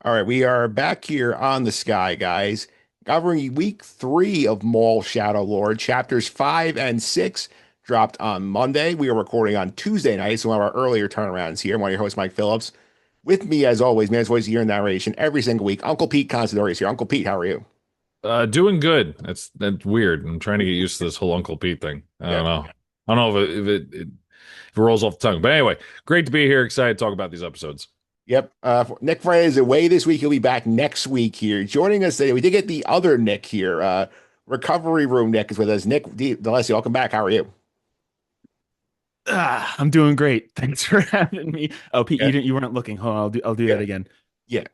All right, we are back here on the Sky, guys, covering week three of Maul Shadow Lord. Chapters 5 and 6 dropped on Monday. We are recording on Tuesday night, so one of our earlier turnarounds here. I'm one of your hosts, Mike Phillips. With me, as always, man's voice here in narration every single week. Uncle Pete Consadori is here. Uncle Pete, how are you? Doing good. That's weird. I'm trying to get used to this whole Uncle Pete thing. I Yeah. don't know. I don't know if it rolls off the tongue. But anyway, great to be here. Excited to talk about these episodes. Yep. Nick Friday is away this week. He'll be back next week here. Joining us today, we did get the other Nick here. Recovery Room Nick is with us. Nick D'Alessio, welcome back. How are you? I'm doing great. Thanks for having me. Oh, Pete, Yeah. you weren't looking. Hold on, I'll do that Yeah. again. Yeah.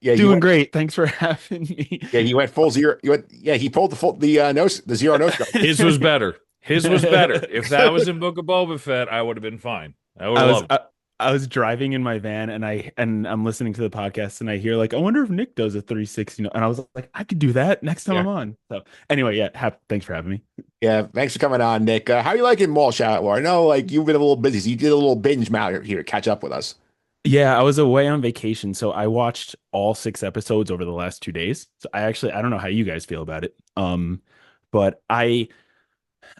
Yeah. He Doing went. great. Thanks for having me. Yeah, he went full zero. Yeah, he pulled the zero no scope. His was better. His was better. If that was in Book of Boba Fett, I would have been fine. I would I have was loved it. I, I was driving in my van and I'm listening to the podcast and I hear like I wonder if Nick does a 360, and I was like I could do that next time Yeah, I'm on. So anyway, yeah, thanks for having me. yeah. Thanks for coming on, Nick. How you liking Mall Shout? I know like you've been a little busy, so you did a little binge out here to catch up with us. Yeah, I was away on vacation, so I watched all 6 episodes over the last 2 days. So I don't know how you guys feel about it. But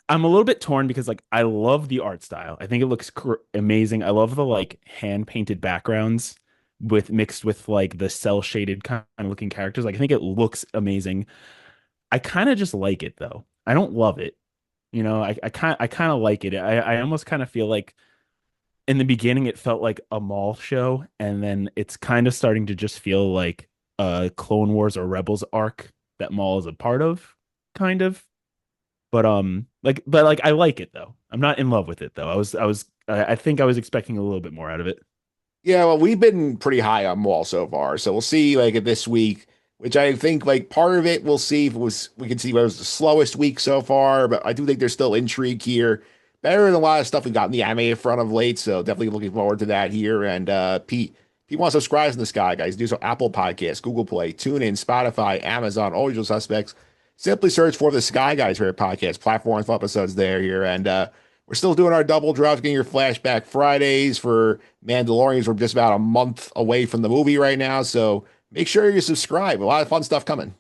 I'm a little bit torn because like I love the art style. I think it looks amazing. I love the like hand painted backgrounds with mixed with like the cell shaded kind of looking characters. Like I think it looks amazing. I kind of just like it though. I don't love it. I kind of like it. I almost kind of feel like in the beginning it felt like a mall show, and then it's kind of starting to just feel like a Clone Wars or Rebels arc that Maul is a part of, kind of. But I like it though. I'm not in love with it though. I think I was expecting a little bit more out of it. Yeah, well, we've been pretty high on Wall so far, so we'll see like if this week, which I think like part of it we'll see if it was we can see what was the slowest week so far, but I do think there's still intrigue here. Better than a lot of stuff we got in the anime front of late, so definitely looking forward to that here. And Pete wants to subscribe to the Sky Guys. Do so Apple Podcasts, Google Play, TuneIn, Spotify, Amazon, all usual suspects. Simply search for the Sky Guys for your podcast platforms for episodes there here. And we're still doing our double drops, getting your flashback Fridays for Mandalorians. We're just about a month away from the movie right now, so make sure you subscribe. A lot of fun stuff coming.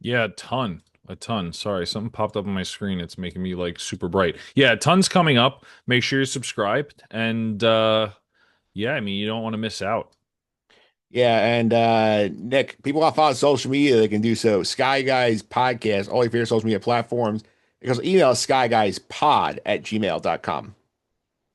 Yeah, a ton. A ton. Sorry, something popped up on my screen. It's making me like super bright. Yeah, tons coming up. Make sure you're subscribed. And yeah, I mean, you don't want to miss out. Yeah, and Nick, people want to follow social media, they can do so. Sky Guys Podcast, all your favorite social media platforms. Because email skyguysPod@gmail.com.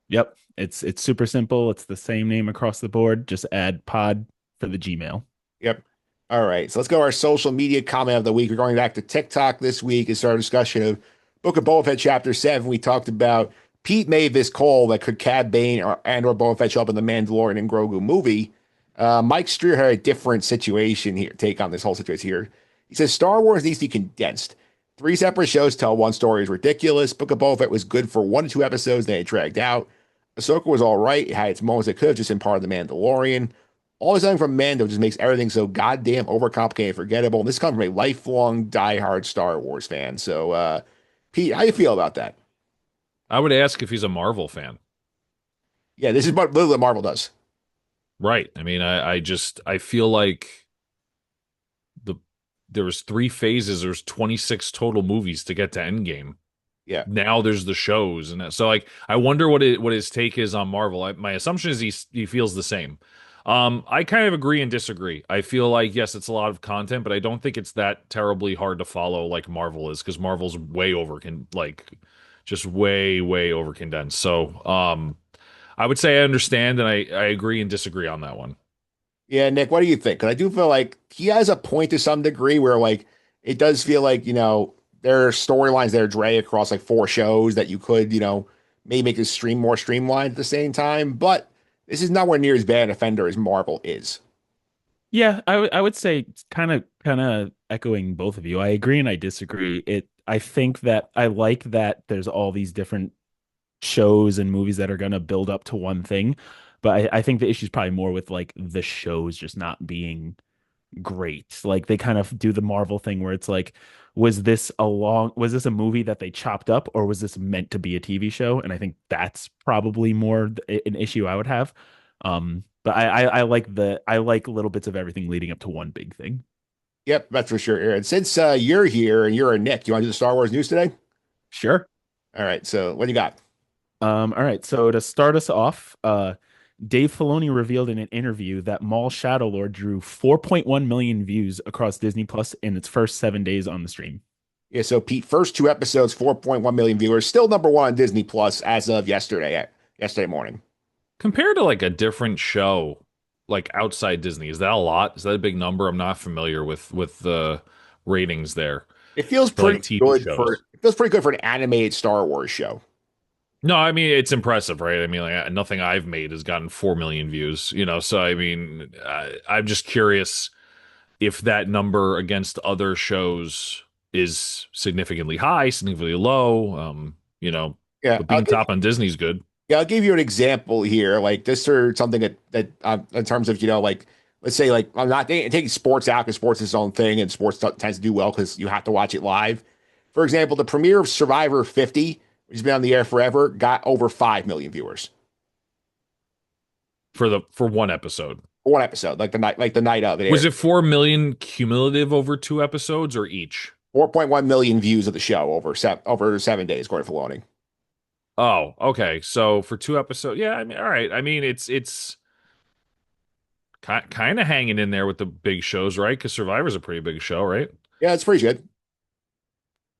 Yep. It's super simple. It's the same name across the board. Just add pod for the Gmail. Yep. All right. So let's go to our social media comment of the week. We're going back to TikTok this week. It's our discussion of Book of Boba Fett Chapter 7. We talked about Pete made this call that could Cad Bane or Boba Fett show up in the Mandalorian and Grogu movie. Mike Streer had a different situation here, take on this whole situation here. He says Star Wars needs to be condensed. Three separate shows tell one story is ridiculous. Book of Boba Fett was good for 1 to 2 episodes, then it dragged out. Ahsoka was all right. It had its moments that could have just been part of the Mandalorian. All this coming from Mando just makes everything so goddamn overcomplicated and forgettable. And this comes from a lifelong diehard Star Wars fan. So, Pete, how you feel about that? I would ask if he's a Marvel fan. Yeah, this is what literally what Marvel does. Right. I mean, I feel like the there was three phases. There's 26 total movies to get to Endgame. Yeah. Now there's the shows, and so like I wonder what his take is on Marvel. My assumption is he feels the same. I kind of agree and disagree. I feel like yes, it's a lot of content, but I don't think it's that terribly hard to follow like Marvel is because Marvel's way over can like just way over condensed. So I would say I understand and I agree and disagree on that one. Yeah, Nick, what do you think? Because I do feel like he has a point to some degree where, like, it does feel like, there are storylines that are drag across like 4 shows that you could, maybe make the stream more streamlined at the same time. But this is nowhere near as bad an offender as Marvel is. Yeah, I would say kind of echoing both of you. I agree and I disagree. I think that I like that there's all these different shows and movies that are going to build up to one thing. But I think the issue is probably more with like the shows just not being great. Like they kind of do the Marvel thing where it's like, was this a movie that they chopped up or was this meant to be a TV show? And I think that's probably more an issue I would have. But I like little bits of everything leading up to one big thing. Yep, that's for sure, Aaron. Since you're here and you're a Nick, you want to do the Star Wars news today? Sure. All right. So what do you got? All right. So to start us off, Dave Filoni revealed in an interview that Maul Shadowlord drew 4.1 million views across Disney Plus in its first 7 days on the stream. Yeah. So Pete, first two episodes, 4.1 million viewers, still number one on Disney Plus as of yesterday morning. Compared to like a different show, like outside Disney, is that a lot? Is that a big number? I'm not familiar with the ratings there It feels for like pretty TV good for shows. it feels pretty good for an animated Star Wars show. No, I mean it's impressive, right? I mean, like nothing I've made has gotten 4 million views, you know. So I mean, I'm just curious if that number against other shows is significantly high, significantly low. Yeah, But being top on Disney's good. yeah, I'll give you an example here. Like this or something that in terms of, like, let's say, like, I'm not taking sports out because sports is its own thing and sports tends to do well because you have to watch it live. For example, the premiere of Survivor 50, which has been on the air forever, got over 5 million viewers For one episode. for one episode, like the night of it Was aired. it 4 million cumulative over two episodes or each? 4.1 million views of the show over 7 days, according to Filoni. Oh, okay. So for two episodes, yeah, I mean, all right. I mean, it's kind of hanging in there with the big shows, right? Because Survivor's a pretty big show, right? Yeah, it's pretty good.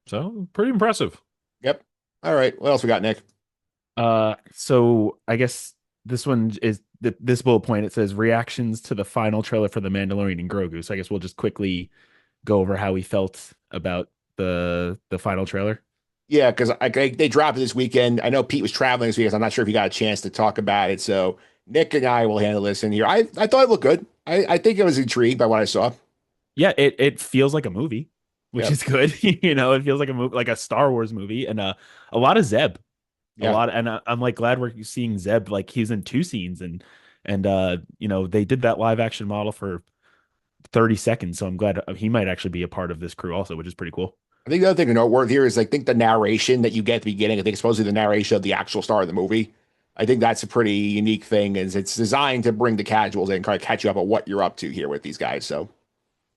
So pretty impressive. Yep. All right. What else we got, Nick? So I guess this one is this bullet point. It says reactions to the final trailer for The Mandalorian and Grogu. So I guess we'll just quickly go over how we felt about the final trailer. Yeah, because they dropped it this weekend. I know Pete was traveling this weekend, so I'm not sure if he got a chance to talk about it. So Nick and I will handle this in here. I thought it looked good. I think I was intrigued by what I saw. Yeah, it feels like a movie, which Yeah, is good. It feels like a movie, like a Star Wars movie, and a lot of Zeb, a yeah. lot. And I'm like glad we're seeing Zeb. Like he's in two scenes, and they did that live action model for 30 seconds. So I'm glad he might actually be a part of this crew also, which is pretty cool. I think the other thing to note worth here is I think the narration that you get at the beginning. I think it's supposedly the narration of the actual star of the movie. I think that's a pretty unique thing, is it's designed to bring the casuals in and kind of catch you up on what you're up to here with these guys. So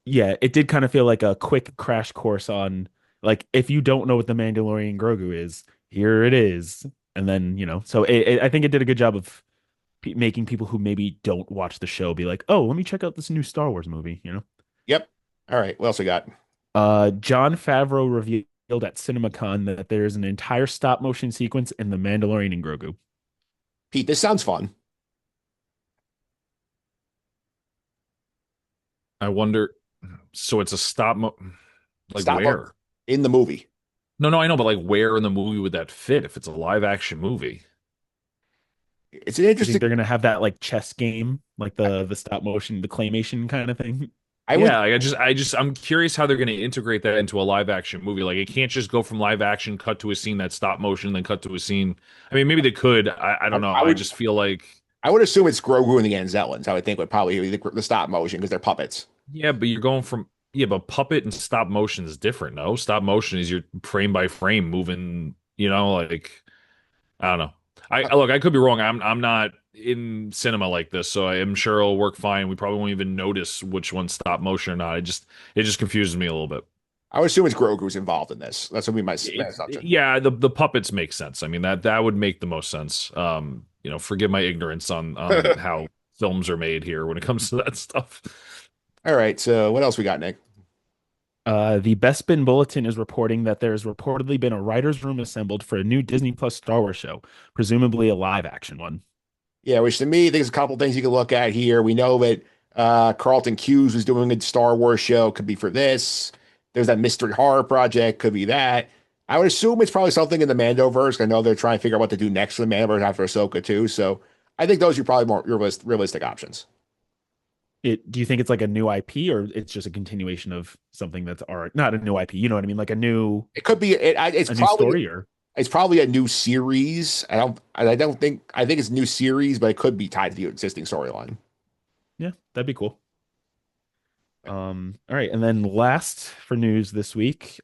Yeah, it did kind of feel like a quick crash course on like if you don't know what the Mandalorian Grogu is, here it is. And then, so I think it did a good job of making people who maybe don't watch the show be like, "Oh, let me check out this new Star Wars movie." yep. All right. What else we got? John Favreau revealed at CinemaCon that there's an entire stop motion sequence in The Mandalorian and Grogu. Pete, this sounds fun. I wonder. So it's a like Stop where? in the movie. No, no, I know, but like where in the movie would that fit if it's a live action movie? It's an You think interesting. they're gonna have that like chess game, like the stop motion, the claymation kind of thing? I would Yeah, like I'm curious how they're going to integrate that into a live action movie. Like it can't just go from live action, cut to a scene that's stop motion, then cut to a scene. I mean, maybe they could. I don't know. I I would just feel like, I would assume it's Grogu and the Anzellans. I would think would probably be the stop motion because they're puppets. yeah, but you're going from, yeah, but puppet and stop motion is different. No, stop motion is your frame by frame moving, like I don't know. Look, I could be wrong. I'm not in cinema like this, so I am sure it'll work fine. We probably won't even notice which one's stop motion or not. It just confuses me a little bit. I would assume it's Grogu's involved in this. That's what we might my assumption. Yeah, the puppets make sense. I mean that would make the most sense. Forgive my ignorance on how films are made here when it comes to that stuff. All right. So what else we got, Nick? The Bespin Bulletin is reporting that there's reportedly been a writer's room assembled for a new Disney Plus Star Wars show, presumably a live action one. Yeah, which to me, there's a couple things you can look at here. We know that Carlton Cuse was doing a Star Wars show. Could be for this. There's that mystery horror project. Could be that. I would assume it's probably something in the Mandoverse. I know they're trying to figure out what to do next for the Mandoverse after Ahsoka too. So I think those are probably more realistic options. Do you think it's like a new IP or it's just a continuation of something that's art? Not a new IP, you know what I mean? Like It could be. It's a new probably story or it's probably a new series. I don't think. I think it's a new series, but it could be tied to the existing storyline. yeah, that'd be cool. All right, and then last for news this week,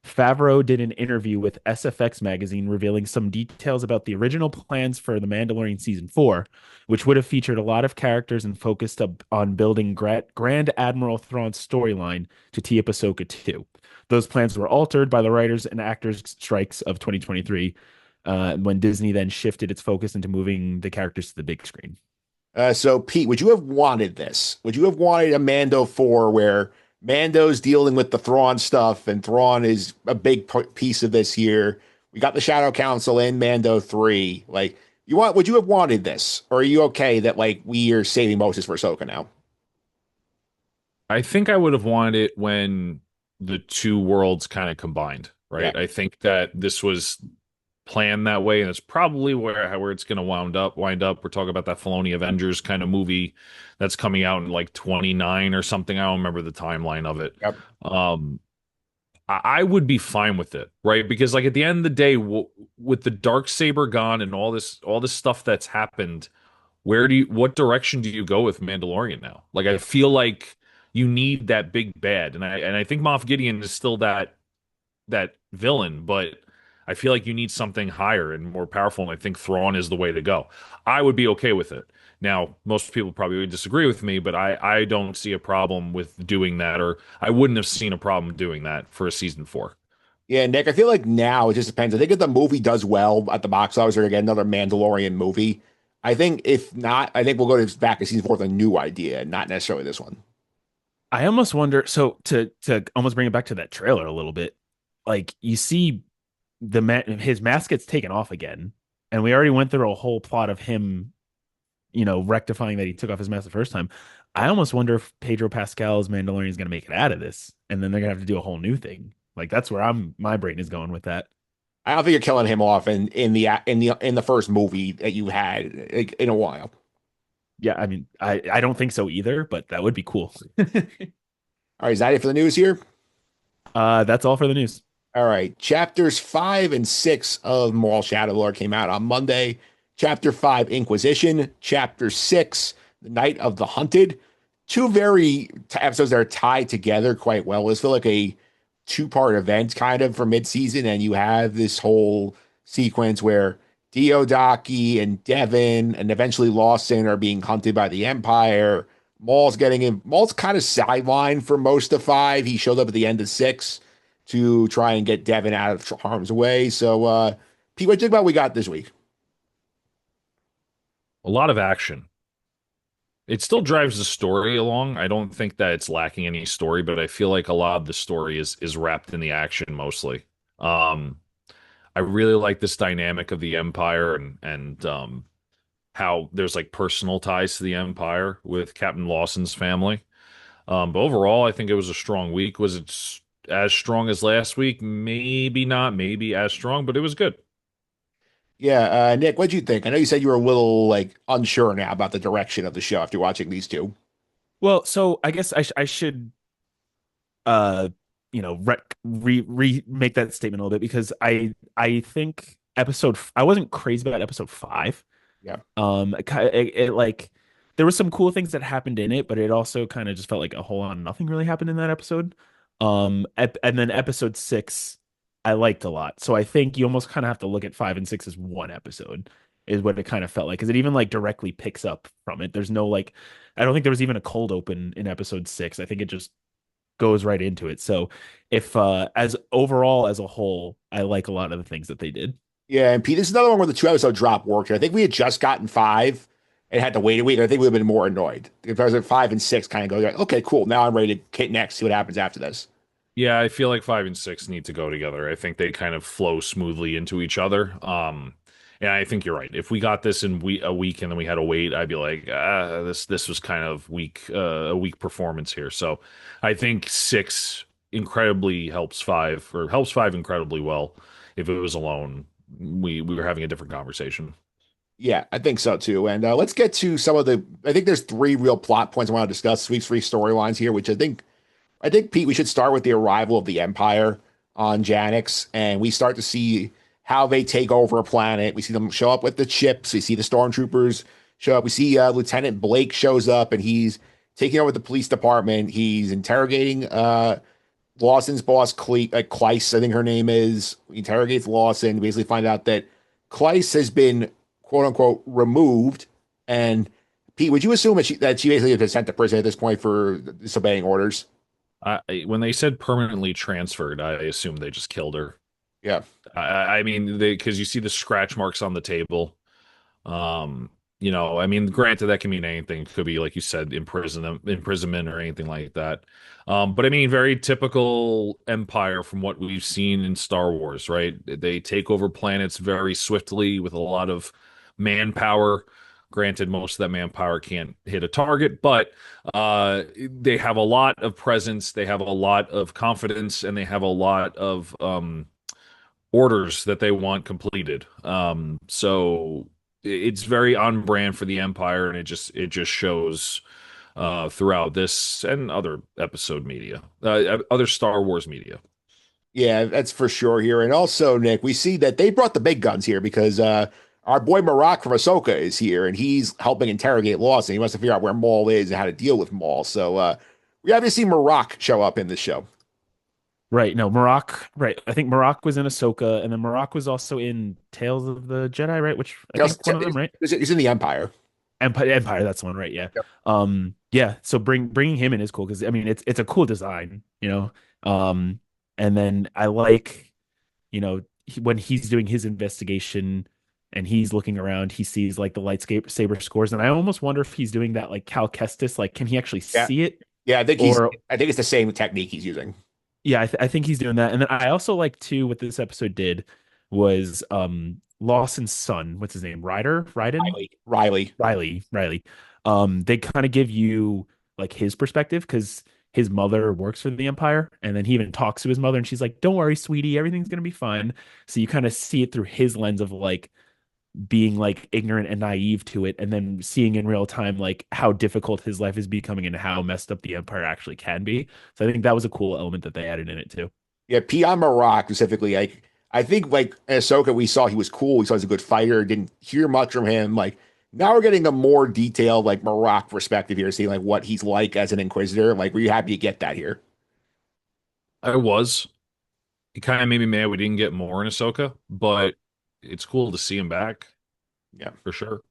Favreau did an interview with SFX magazine revealing some details about the original plans for The Mandalorian season 4, which would have featured a lot of characters and focused on building Grand Admiral Thrawn's storyline to tee up Ahsoka 2. Those plans were altered by the writers and actors strikes of 2023, when Disney then shifted its focus into moving the characters to the big screen. So Pete, would you have wanted this? Would you have wanted a Mando 4 where Mando's dealing with the Thrawn stuff and Thrawn is a big piece of this here? We got the Shadow Council in Mando 3. Like, would you have wanted this? Or are you okay that like we are saving Moses for Ahsoka now? I think I would have wanted it when the two worlds kind of combined, right? Yeah. I think that this was planned that way, and it's probably where it's going to wind up. We're talking about that Filoni Avengers kind of movie that's coming out in like 29 or something. I don't remember the timeline of it. Yep. I would be fine with it, right? Because like at the end of the day, with the dark saber gone and all this stuff that's happened, what direction do you go with Mandalorian now? Like I feel like you need that big bad, and I think Moff Gideon is still that villain, but I feel like you need something higher and more powerful, and I think Thrawn is the way to go. I would be okay with it. Now, most people probably would disagree with me, but I don't see a problem with doing that, or I wouldn't have seen a problem doing that for a season 4. Yeah, Nick, I feel like now it just depends. I think if the movie does well at the box office, we're gonna get another Mandalorian movie. I think if not, I think we'll go back to season 4 with a new idea, not necessarily this one. I almost wonder. So to almost bring it back to that trailer a little bit, like you see his mask gets taken off again, and we already went through a whole plot of him, rectifying that he took off his mask the first time. I almost wonder if Pedro Pascal's Mandalorian is going to make it out of this, and then they're going to have to do a whole new thing. Like that's where my brain is going with that. I don't think you're killing him off in the first movie that you had like, in a while. Yeah, I mean, I don't think so either, but that would be cool. All right, is that it for the news here? That's all for the news. All right. Chapters 5 and 6 of Maul Shadowlord came out on Monday. Chapter 5, Inquisition. Chapter 6, The Night of the Hunted. Two very episodes that are tied together quite well. It's feel like a two-part event kind of for mid-season, and you have this whole sequence where Diodaki and Devin and eventually Lawson are being hunted by the Empire. Maul's getting in. Maul's kind of sidelined for most of 5. He showed up at the end of 6 to try and get Devin out of harm's way. So, Pete, what do you think about what we got this week? A lot of action. It still drives the story along. I don't think that it's lacking any story, but I feel like a lot of the story is wrapped in the action mostly. I really like this dynamic of the Empire and how there's like personal ties to the Empire with Captain Lawson's family. But overall, I think it was a strong week. Was it as strong as last week? Maybe not, maybe as strong, but it was good. Yeah, Nick, what'd you think? I know you said you were a little like unsure now about the direction of the show after watching these two. Well, so I guess I should uh make that statement a little bit because I think I wasn't crazy about episode 5. Yeah. It like there was some cool things that happened in it, but it also kind of just felt like a whole lot of nothing really happened in that episode. And then episode 6 I liked a lot. So I think you almost kind of have to look at 5 and 6 as one episode is what it kind of felt like because it even like directly picks up from it. There's no like I don't think there was even a cold open in episode 6. I think it just goes right into it. So if as overall as a whole, I like a lot of the things that they did. Yeah, and Pete, this is another one where the 2 episode drop worked. I think we had just gotten 5 and had to wait a week. I think we would have been more annoyed. If I was at 5 and 6, kind of go, like, okay, cool. Now I'm ready to hit next, see what happens after this. Yeah, I feel like 5 and 6 need to go together. I think they kind of flow smoothly into each other. And I think you're right. If we got this in a week and then we had to wait, I'd be like, this was kind of weak, a weak performance here. So I think 6 incredibly helps 5 or helps 5 incredibly well. If it was alone, we were having a different conversation. Yeah, I think so too. And let's get to some of I think there's 3 real plot points I want to discuss. This week's 3 storylines here, which I think, Pete, we should start with the arrival of the Empire on Janix, and we start to see how they take over a planet. We see them show up with the ships. We see the stormtroopers show up. We see Lieutenant Blake shows up, and he's taking over the police department. He's interrogating Lawson's boss, Kleiss, I think her name is, interrogates Lawson, basically find out that Kleiss has been quote unquote removed. And Pete, would you assume that she basically has been sent to prison at this point for disobeying orders? When they said permanently transferred, I assumed they just killed her. Yeah. I mean, because you see the scratch marks on the table. I mean, granted, that can mean anything. It could be, like you said, imprisonment or anything like that. But I mean, very typical Empire from what we've seen in Star Wars, right? They take over planets very swiftly with a lot of manpower. Granted, most of that manpower can't hit a target, but they have a lot of presence, they have a lot of confidence, and they have a lot of orders that they want completed. So it's very on brand for the Empire, and it just shows throughout this and other episode media, other Star Wars media. Yeah, that's for sure here. And also, Nick, we see that they brought the big guns here because our boy Marak from Ahsoka is here and he's helping interrogate Lawson. He wants to figure out where Maul is and how to deal with Maul. So we haven't seen Marak show up in this show. Right. No, Marak. Right. I think Marak was in Ahsoka, and then Marak was also in Tales of the Jedi, right? Which I think one of them, right? He's in the Empire. Empire. That's the one, right? Yeah. Yep. Yeah. So bringing him in is cool because I mean it's a cool design, you know. And then I like, when he's doing his investigation and he's looking around, he sees like the lightsaber scores, and I almost wonder if he's doing that like Cal Kestis, like can he actually Yeah. see it? Yeah, I think it's the same technique he's using. Yeah, I think he's doing that. And then I also like too what this episode did was Lawson's son, what's his name? Ryden? Riley. They kind of give you like his perspective because his mother works for the Empire, and then he even talks to his mother and she's like, "Don't worry, sweetie, everything's gonna be fine." So you kind of see it through his lens of like being like ignorant and naive to it, and then seeing in real time like how difficult his life is becoming and how messed up the Empire actually can be. So I think that was a cool element that they added in it too. Yeah, Pion Marak specifically. I think like in Ahsoka, we saw he was cool. We saw he's a good fighter. Didn't hear much from him. Like now we're getting a more detailed like Marak perspective here, seeing like what he's like as an Inquisitor. Like, were you happy to get that here? I was. It kind of made me mad we didn't get more in Ahsoka, but it's cool to see him back. Yeah, for sure.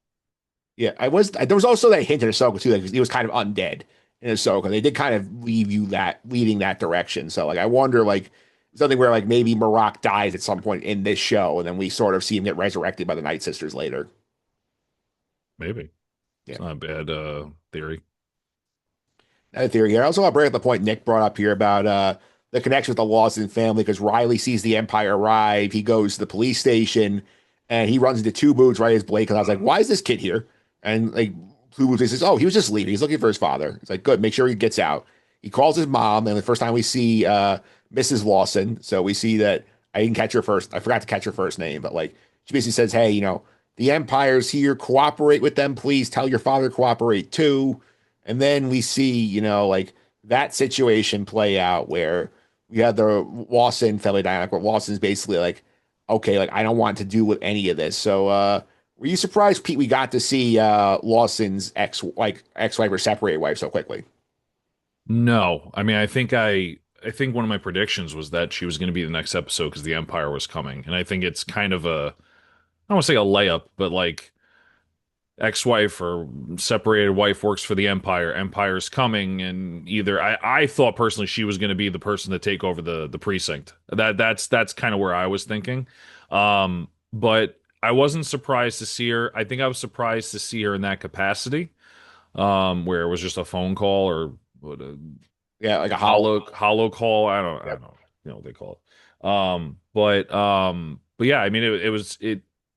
Yeah, I was. There was also that hint in Ahsoka too, like he was kind of undead in Ahsoka. They did kind of leading that direction. So like, I wonder like something where like maybe Marak dies at some point in this show, and then we sort of see him get resurrected by the Night Sisters later. Maybe. Yeah. It's not a bad theory. Another theory here. I also want to bring up the point Nick brought up here about the connection with the Lawson family because Riley sees the Empire arrive. He goes to the police station and he runs into Two Boots right as Blake. And I was like, why is this kid here? And like Two Boots says, oh, he was just leaving. He's looking for his father. It's like, good, make sure he gets out. He calls his mom, and the first time we see Mrs. Lawson, so we see that I didn't catch her first. I forgot to catch her first name, but like she basically says, hey, the Empire's here. Cooperate with them, please. Tell your father to cooperate too. And then we see, like that situation play out where we had the Lawson family dynamic where Lawson's basically like, okay, like I don't want to do with any of this. So were you surprised, Pete, we got to see Lawson's ex-wife or separated wife so quickly? No. I mean, I think one of my predictions was that she was going to be the next episode because the Empire was coming. And I think it's kind of I don't want to say a layup, but like ex-wife or separated wife works for the Empire. Empire's coming, and either I thought personally she was going to be the person to take over the precinct. That's kind of where I was thinking. But I wasn't surprised to see her. I think I was surprised to see her in that capacity, where it was just a phone call or what Yeah, like a hollow call. I don't know. You know what they call it. But yeah, I mean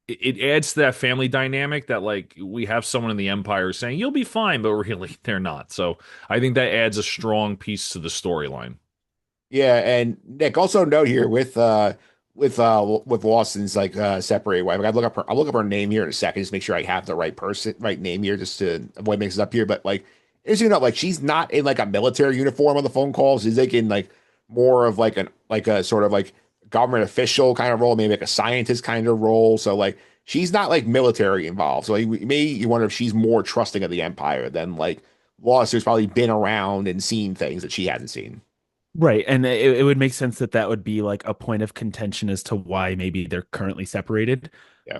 it adds to that family dynamic that like we have someone in the Empire saying you'll be fine, but really they're not. So I think that adds a strong piece to the storyline. Yeah, and Nick, also note here with Lawson's like separated wife. I'll look up her name here in a second, just make sure I have the right name here, just to avoid mixes up here. But like, as you know, like she's not in like a military uniform on the phone calls. She's like in like more of like a sort of like government official kind of role, maybe like a scientist kind of role. So like she's not like military involved. So you wonder if she's more trusting of the Empire than like Lawson, who's probably been around and seen things that she hasn't seen. Right. And it would make sense that that would be like a point of contention as to why maybe they're currently separated. Yeah.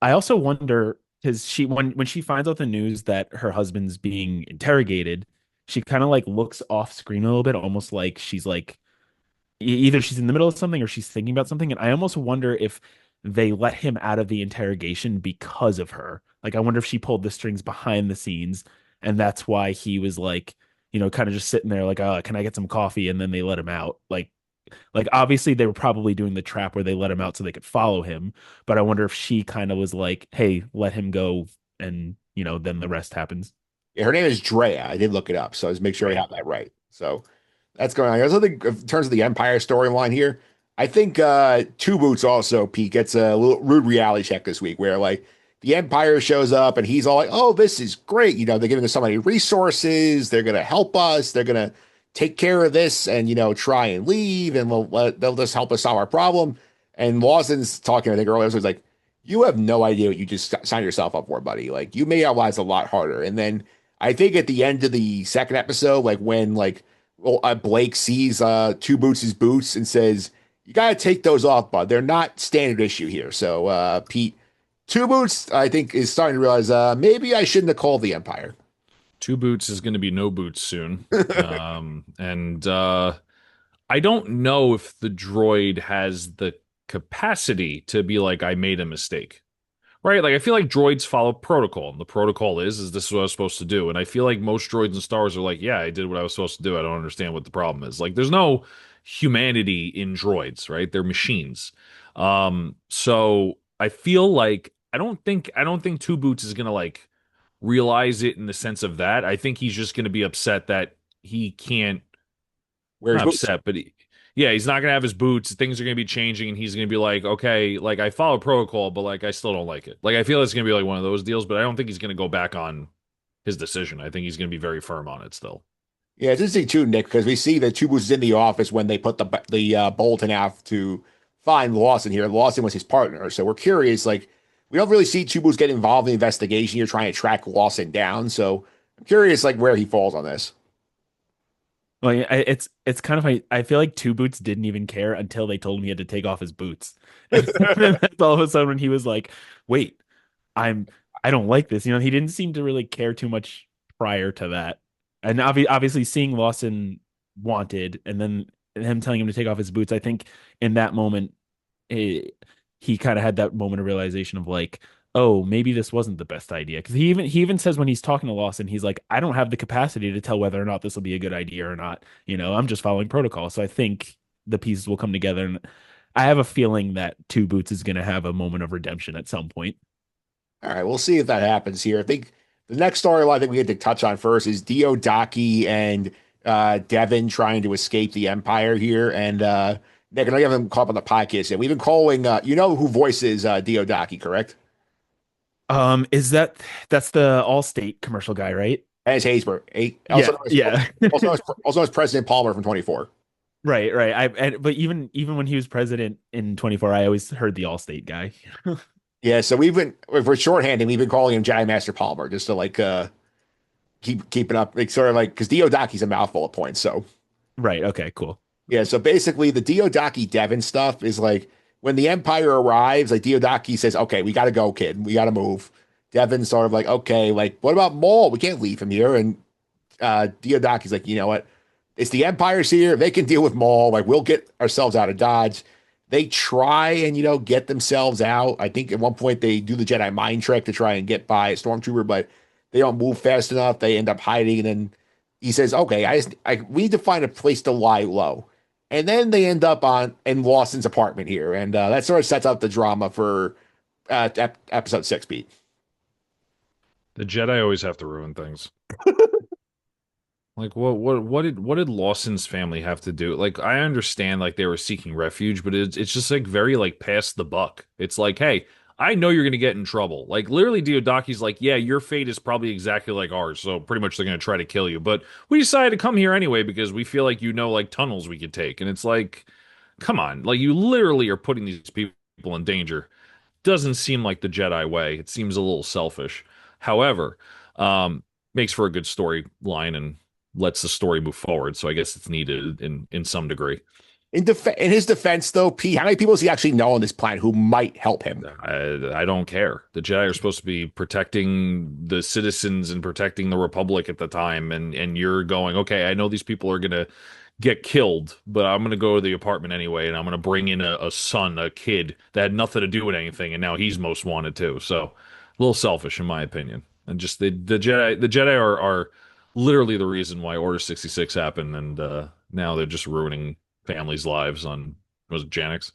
I also wonder because when she finds out the news that her husband's being interrogated, she kind of like looks off screen a little bit, almost like she's like either she's in the middle of something or she's thinking about something. And I almost wonder if they let him out of the interrogation because of her. Like, I wonder if she pulled the strings behind the scenes, and that's why he was like, kind of just sitting there, like, can I get some coffee? And then they let him out. Like obviously they were probably doing the trap where they let him out so they could follow him. But I wonder if she kind of was like, hey, let him go, and then the rest happens. Yeah, her name is Drea. I did look it up, so let's make sure we Right. have that right. So that's going on. I also think in terms of the Empire storyline here, I think Two Boots also Pete gets a little rude reality check this week where like the Empire shows up and he's all like, "Oh, this is great. They're giving us so many resources. They're gonna help us. They're gonna take care of this and try and leave and they'll just help us solve our problem." And Lawson's talking, I think earlier, so he's like, "You have no idea what you just signed yourself up for, buddy. Like you made our lives a lot harder." And then I think at the end of the second episode, like when well, Blake sees Two Boots' boots and says, "You got to take those off, bud. They're not standard issue here." So Pete, Two Boots, I think, is starting to realize maybe I shouldn't have called the Empire. Two Boots is going to be no boots soon. And I don't know if the droid has the capacity to be like, I made a mistake. Right? Like I feel like droids follow protocol. And the protocol is this is what I was supposed to do. And I feel like most droids and Star Wars are like, yeah, I did what I was supposed to do. I don't understand what the problem is. Like there's no humanity in droids, right? They're machines. So I feel like I don't think Two Boots is gonna like realize it in the sense of that. I think he's just gonna be upset that he can't Where's not Boots? upset, but yeah, he's not gonna have his boots. Things are gonna be changing, and he's gonna be like, okay, like I follow protocol, but like I still don't like it. Like I feel it's gonna be like one of those deals, but I don't think he's gonna go back on his decision. I think he's gonna be very firm on it still. Yeah, it's interesting too, Nick, because we see that Two Boots is in the office when they put the Bolton out to find Lawson here. Lawson was his partner, so we're curious. Like, we don't really see Two Boots get involved in the investigation here, trying to track Lawson down. So I'm curious, like, where he falls on this. Well, yeah, it's kind of I feel like Two Boots didn't even care until they told him he had to take off his boots. And then all of a sudden when he was like, "Wait, I'm I don't like this." He didn't seem to really care too much prior to that. And obviously seeing Lawson wanted and then him telling him to take off his boots, I think in that moment eh, he kind of had that moment of realization of like, oh, maybe this wasn't the best idea. Because he even says when he's talking to Lawson, he's like, I don't have the capacity to tell whether or not this will be a good idea or not. I'm just following protocol. So I think the pieces will come together. And I have a feeling that Two Boots is going to have a moment of redemption at some point. All right, we'll see if that happens here. I think the next storyline I think we had to touch on first is Diodaki and Devin trying to escape the Empire here. And Nick, I know you haven't caught up on the podcast yet. We've been calling, you know who voices Diodaki, correct? That's the Allstate commercial guy, right? As Haysbert, Yeah, yeah. also as President Palmer from 24. Right, right. But even when he was president in 24, I always heard the Allstate guy. Yeah, so if we're shorthanding, we've been calling him Jedi Master Palmer just to like keep it up, like sort of like because Diodaki's a mouthful of points. So Right. Okay, cool. yeah, so basically the Diodaki Devon stuff is like when the Empire arrives, like Diodaki says, "Okay, we got to go, kid. We got to move." Devon's sort of like, "Okay, like what about Maul? We can't leave him here." And Diodaki's like, "You know what? It's the Empire's here. They can deal with Maul. Like we'll get ourselves out of Dodge." They try and get themselves out. I think at one point they do the Jedi mind trick to try and get by a stormtrooper, but they don't move fast enough. They end up hiding, and then he says, "Okay, we need to find a place to lie low." And then they end up in Lawson's apartment here, and that sort of sets up the drama for episode 6, Pete. The Jedi always have to ruin things. Like what did Lawson's family have to do? Like I understand like they were seeking refuge, but it's just like very like past the buck. It's like, hey, I know you're gonna get in trouble. Like literally Diodaki's like, yeah, your fate is probably exactly like ours, so pretty much they're gonna try to kill you. But we decided to come here anyway because we feel like like tunnels we could take. And it's like, come on, like you literally are putting these people in danger. Doesn't seem like the Jedi way. It seems a little selfish. However, makes for a good storyline and lets the story move forward. So I guess it's needed in some degree. In his defense, though, Pete, how many people does he actually know on this planet who might help him? I don't care. The Jedi are supposed to be protecting the citizens and protecting the Republic at the time, and you're going, okay, I know these people are gonna get killed, but I'm gonna go to the apartment anyway, and I'm gonna bring in a son, a kid that had nothing to do with anything, and now he's most wanted too. So a little selfish in my opinion. And just the Jedi are literally the reason why Order 66 happened, and now they're just ruining families' lives on was it Janix?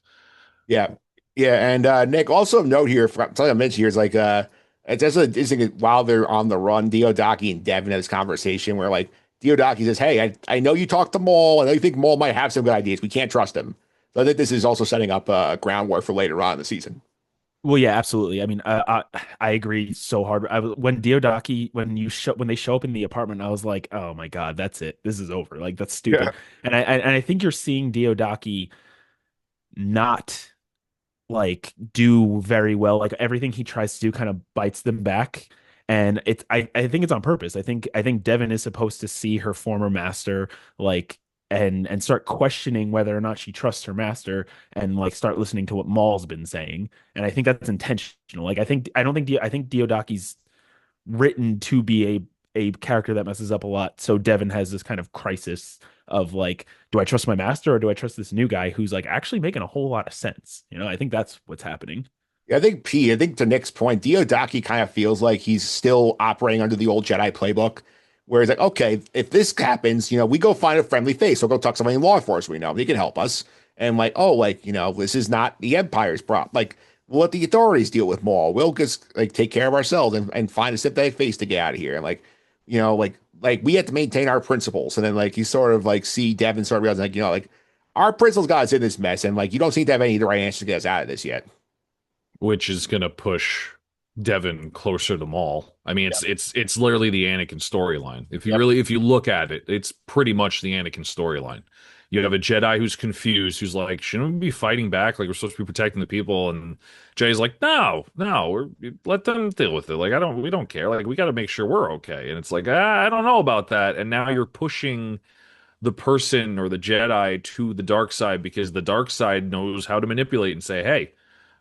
Yeah. Yeah. And Nick, also note here, something I mentioned here is like, it's also interesting that while they're on the run, Diodaki and Devin have this conversation where like Diodaki says, hey, I know you talked to Maul. I know you think Maul might have some good ideas. We can't trust him. So I think this is also setting up a groundwork for later on in the season. Well, yeah, absolutely. I mean, I agree so hard. When Diodaki, when they show up in the apartment, I was like, oh my God, that's it. This is over. Like that's Yeah. stupid. And I think you're seeing Diodaki not like do very well. Like everything he tries to do kind of bites them back. And I think it's on purpose. I think Devin is supposed to see her former master like and start questioning whether or not she trusts her master and like start listening to what Maul's been saying. And I think that's intentional. Like I think Diodaki's written to be a character that messes up a lot. So Devin has this kind of crisis of like, do I trust my master or do I trust this new guy who's like actually making a whole lot of sense? I think that's what's happening. Yeah, I think to Nick's point, Diodaki kind of feels like he's still operating under the old Jedi playbook, where he's like, okay, if this happens, we go find a friendly face. We'll go talk to somebody in law enforcement we know. They can help us. And like, oh, like, this is not the Empire's problem. Like, we'll let the authorities deal with Maul. We'll just like take care of ourselves and find a sympathetic face to get out of here. And like we have to maintain our principles. And then like you sort of like see Devin sort of realize like, like our principles got us in this mess. And like you don't seem to have any of the right answers to get us out of this yet. Which is going to push Devin closer to Maul. I mean, it's literally the Anakin storyline. If you look at it, it's pretty much the Anakin storyline. You have a Jedi who's confused, who's like, shouldn't we be fighting back? Like we're supposed to be protecting the people, and Jay's like, no, let them deal with it. Like we don't care. Like we got to make sure we're okay. And it's like, I don't know about that. And now you're pushing the person or the Jedi to the dark side because the dark side knows how to manipulate and say, hey,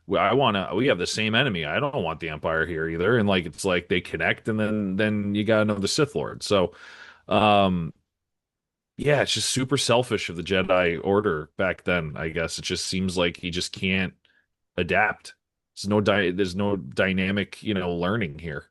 we have the same enemy. I don't want the Empire here either. And like it's like they connect and then you got another Sith Lord. So um yeah, it's just super selfish of the Jedi Order back then, I guess. It just seems like he just can't adapt. There's no dynamic, learning here.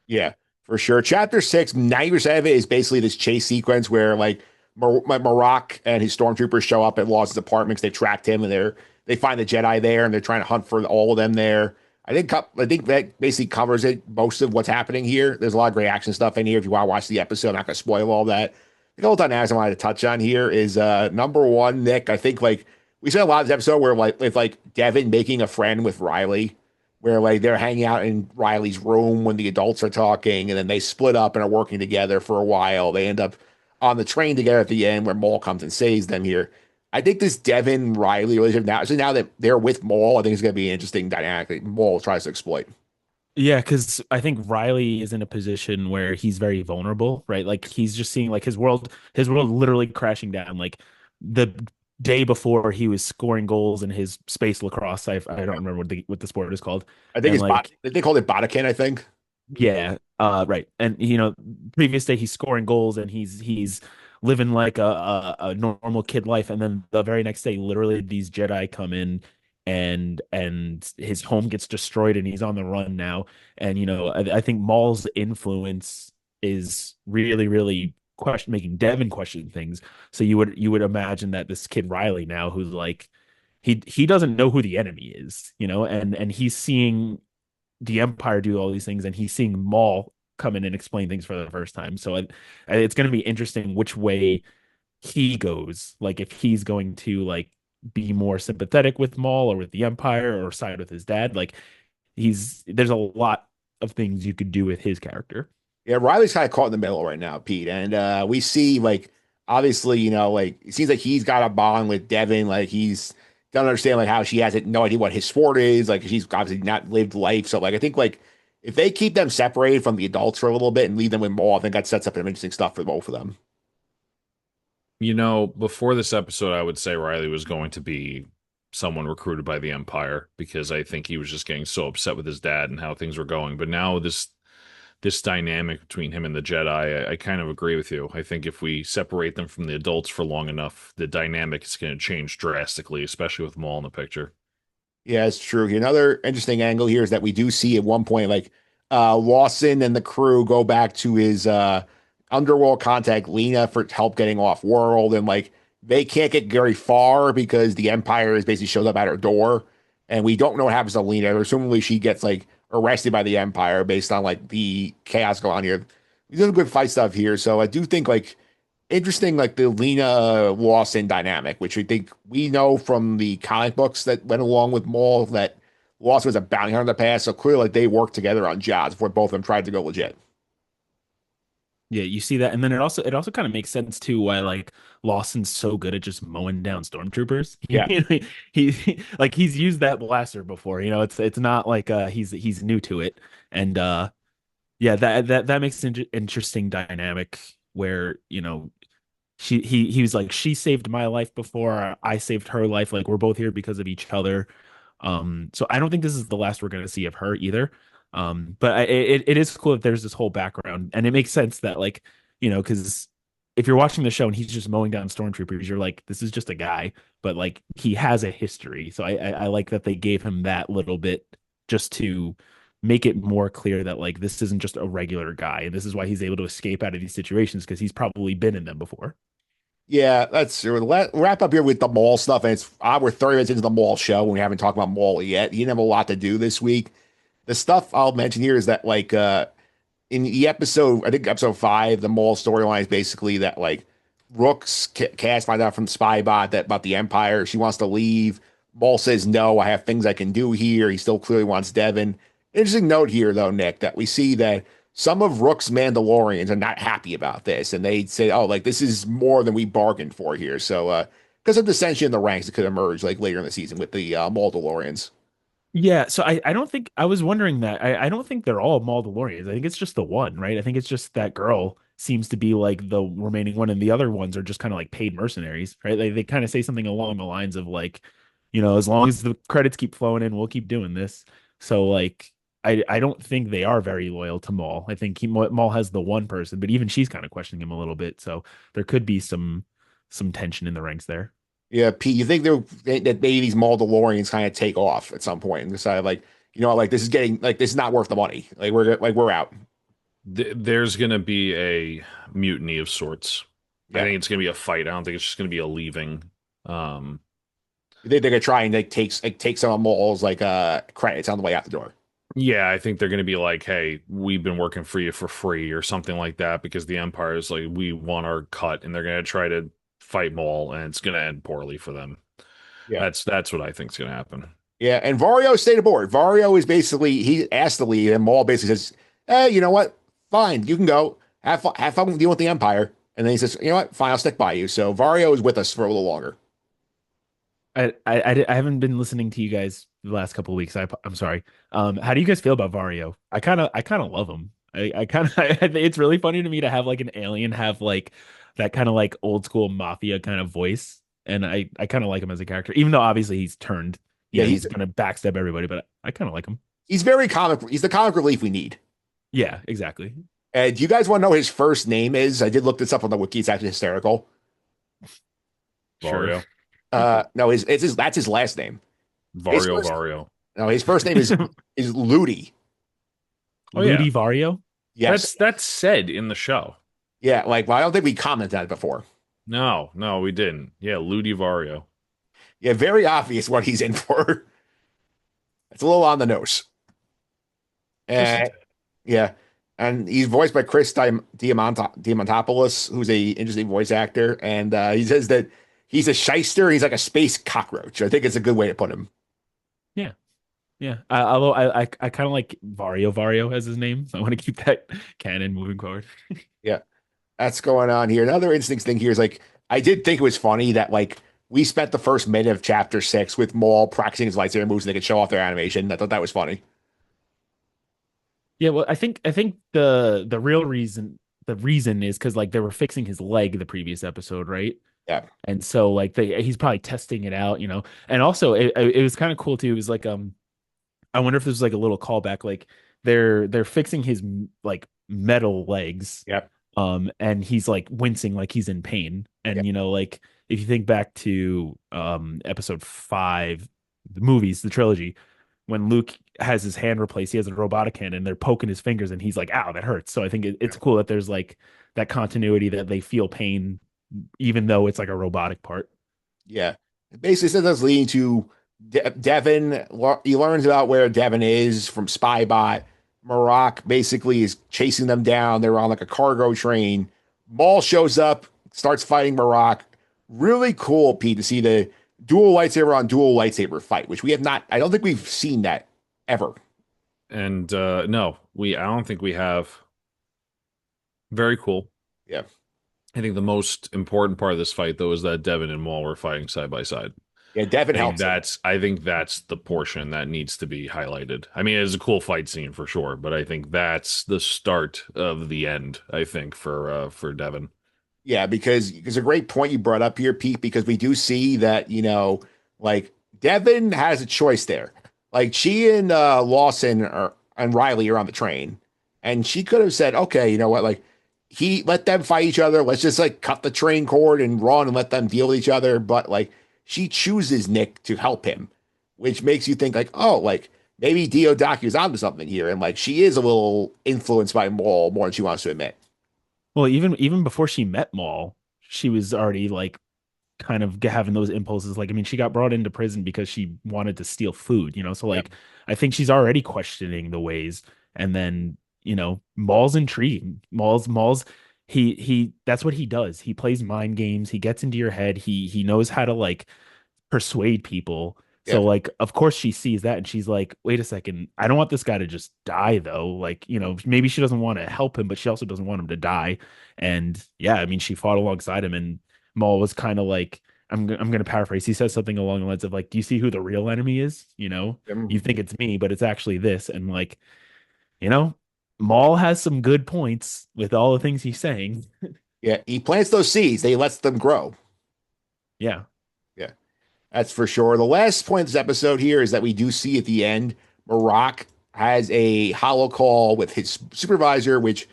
Yeah, for sure. Chapter 6, 90% of it is basically this chase sequence where like Marok and his stormtroopers show up at Law's apartments. They tracked him and they find the Jedi there and they're trying to hunt for all of them there. I think that basically covers it. Most of what's happening here. There's a lot of great action stuff in here. If you want to watch the episode, I'm not gonna spoil all that. The couple dynamics I wanted to touch on here is number one, Nick. I think like we spent a lot of this episode where like with like Devin making a friend with Riley, where like they're hanging out in Riley's room when the adults are talking, and then they split up and are working together for a while. They end up on the train together at the end where Maul comes and saves them here. I think this Devin Riley relationship now, so now that they're with Maul, I think it's going to be an interesting dynamic that Maul tries to exploit. Yeah, because I think Riley is in a position where he's very vulnerable, right? Like he's just seeing like his world literally crashing down. Like the day before he was scoring goals in his space lacrosse. I don't remember what the sport is called. I think And it's like they called it Bodakin, I think. yeah, right. And previous day he's scoring goals and he's living like a normal kid life. And then the very next day, literally these Jedi come in and his home gets destroyed and he's on the run now. And I think Maul's influence is really, really making Devin question things. So you would imagine that this kid Riley now, who's like he doesn't know who the enemy is, and he's seeing the Empire do all these things, and he's seeing Maul come in and explain things for the first time. So it's going to be interesting which way he goes. Like if he's going to like be more sympathetic with Maul or with the Empire or side with his dad. Like there's a lot of things you could do with his character. Yeah, Riley's kind of caught in the middle right now, Pete. And we see like obviously, like it seems like he's got a bond with Devin. Like he's doesn't understand like how she has no idea what his sport is. Like she's obviously not lived life. So like I think like if they keep them separated from the adults for a little bit and leave them with Maul, I think that sets up some interesting stuff for both of them. Before this episode, I would say Riley was going to be someone recruited by the Empire because I think he was just getting so upset with his dad and how things were going. But now this dynamic between him and the Jedi, I kind of agree with you. I think if we separate them from the adults for long enough, the dynamic is going to change drastically, especially with Maul in the picture. Yeah, it's true. Another interesting angle here is that we do see at one point like Lawson and the crew go back to his underworld contact Lena for help getting off world, and like they can't get very far because the Empire is basically shows up at her door, and we don't know what happens to Lena. Presumably she gets like arrested by the Empire based on like the chaos going on here. He's doing good fight stuff here, so I do think like interesting like the Lena Lawson dynamic, which we think we know from the comic books that went along with Maul that Lawson was a bounty hunter in the past. So clearly like they worked together on jobs before both of them tried to go legit. Yeah, you see that, and then it also kind of makes sense too why like Lawson's so good at just mowing down stormtroopers. Yeah. Like he's used that blaster before. It's not like he's new to it, and yeah, that makes an interesting dynamic where he was like, she saved my life before I saved her life, like we're both here because of each other. So I don't think this is the last we're going to see of her either. But it is cool that there's this whole background, and it makes sense that like because if you're watching the show and he's just mowing down stormtroopers, you're like, this is just a guy, but like he has a history. So I like that they gave him that little bit just to make it more clear that like this isn't just a regular guy, and this is why he's able to escape out of these situations because he's probably been in them before. Yeah, that's true. Let wrap up here with the Maul stuff. And it's we're 30 minutes into the Maul show and we haven't talked about Maul yet. He didn't have a lot to do this week. The stuff I'll mention here is that like in the episode, I think episode 5, the Maul storyline is basically that like Cass finds out from the spy bot that about the Empire. She wants to leave. Maul says no, I have things I can do here. He still clearly wants Devin. Interesting note here though, Nick, that we see that some of Rook's Mandalorians are not happy about this, and they say, "Oh, like this is more than we bargained for here." So, because of dissension in the ranks, it could emerge like later in the season with the Mandalorians. Yeah, so I don't think I was wondering that. I don't think they're all Mandalorians. I think it's just the one, right? I think it's just that girl seems to be like the remaining one, and the other ones are just kind of like paid mercenaries, right? They kind of say something along the lines of like, as long as the credits keep flowing in, we'll keep doing this. So like, I don't think they are very loyal to Maul. I think Maul has the one person, but even she's kind of questioning him a little bit. So there could be some tension in the ranks there. Yeah, Pete, you think that maybe these Mandalorians kind of take off at some point and decide like, like this is getting like this is not worth the money. Like we're out. There's going to be a mutiny of sorts. I Yeah, think it's going to be a fight. I don't think it's just going to be a leaving. Um, they're gonna try and like take some of Maul's like credits on the way out the door. yeah, I think they're going to be like, "Hey, we've been working for you for free," or something like that, because the Empire is like, "We want our cut," and they're going to try to fight Maul, and it's going to end poorly for them. Yeah. That's what I think is going to happen. Yeah, and Vario stayed aboard. Vario is basically he asked to leave, and Maul basically says, "Hey, you know what? Fine, you can go. Have fun dealing with the Empire." And then he says, "You know what? Fine, I'll stick by you." So Vario is with us for a little longer. I haven't been listening to you guys the last couple of weeks. I'm sorry. How do you guys feel about Vario? I kind of love him. I kind of it's really funny to me to have like an alien have like that kind of like old school mafia kind of voice, and I kind of like him as a character, even though obviously he's turned. Yeah, He's gonna backstab everybody, but I kind of like him. he's very comic. He's the comic relief we need. Yeah, exactly. Do you guys want to know his first name is? I did look this up on the wiki. It's actually hysterical. Sure. Vario, No, his that's his last name. His Vario, first Vario. no, his first name is Ludi. Oh yeah, Ludi Vario. Yes. that's said in the show. Yeah, like well, I don't think we commented on it before. No, no, we didn't. Yeah, Ludi Vario. Yeah, very obvious what he's in for. It's a little on the nose. Just a Uh, yeah. And he's voiced by Chris Diamantopoulos, who's a interesting voice actor. And he says that he's a shyster. He's like a space cockroach. I think it's a good way to put him. Yeah. Yeah. Although I kind of like Vario as his name. So I want to keep that canon moving forward. Yeah, that's going on here. Another interesting thing here is like, I did think it was funny that like we spent the first minute of chapter 6 with Maul practicing his lightsaber moves and they could show off their animation. I thought that was funny. Yeah, well, I think the real reason the reason is because like they were fixing his leg the previous episode, right? Yeah. And so like he's probably testing it out, you know. And also it was kind of cool too. It was like I wonder if there's like a little callback, like they're fixing his like metal legs, Yep. and he's like wincing like he's in pain. And Yep. you know, like if you think back to episode 5, the movies, the trilogy, when Luke has his hand replaced, he has a robotic hand and they're poking his fingers and he's like, ow, that hurts. So I think it's cool that there's like that continuity that they feel pain even though it's like a robotic part. Yeah. It basically says that's leading to Devin. He learns about where Devin is from Spybot. Maroc basically is chasing them down. They're on like a cargo train. Maul shows up, starts fighting Maroc. Really cool, Pete, to see the dual lightsaber on dual lightsaber fight, which we have not, I don't think we've seen that ever. And no, I don't think we have. Very cool. Yeah. I think the most important part of this fight, though, is that Devin and Maul were fighting side by side. Yeah, Devin helps. I think that's the portion that needs to be highlighted. I mean, it's a cool fight scene for sure, but I think that's the start of the end. I think for Devin. Yeah, because it's a great point you brought up here, Pete, because we do see that, like Devin has a choice there. Like she and Lawson and Riley are on the train, and she could have said, okay, you know what, like he let them fight each other. Let's just like cut the train cord and run and let them deal with each other. But like she chooses Nick to help him, which makes you think like, oh, like maybe Diodaki's onto something here. And like she is a little influenced by Maul more than she wants to admit. Well, even before she met Maul, she was already like kind of having those impulses. Like, I mean, she got brought into prison because she wanted to steal food, you know? So Yep. like I think she's already questioning the ways. And then, you know, Maul's intriguing. Maul's he that's what he does. He plays mind games. He gets into your head. He knows how to like persuade people. Yeah. So like of course she sees that and she's like, wait a second, I don't want this guy to just die though. Like, you know, maybe she doesn't want to help him, but she also doesn't want him to die. And yeah, I mean, she fought alongside him and Maul was kind of like, I'm gonna paraphrase. He says something along the lines of like, do you see who the real enemy is? You know, you think it's me, but it's actually this. And like, you know, Maul has some good points with all the things he's saying. Yeah. He plants those seeds, they lets them grow. Yeah. Yeah. That's for sure. The last point of this episode here is that we do see at the end, Maroc has a hollow call with his supervisor, which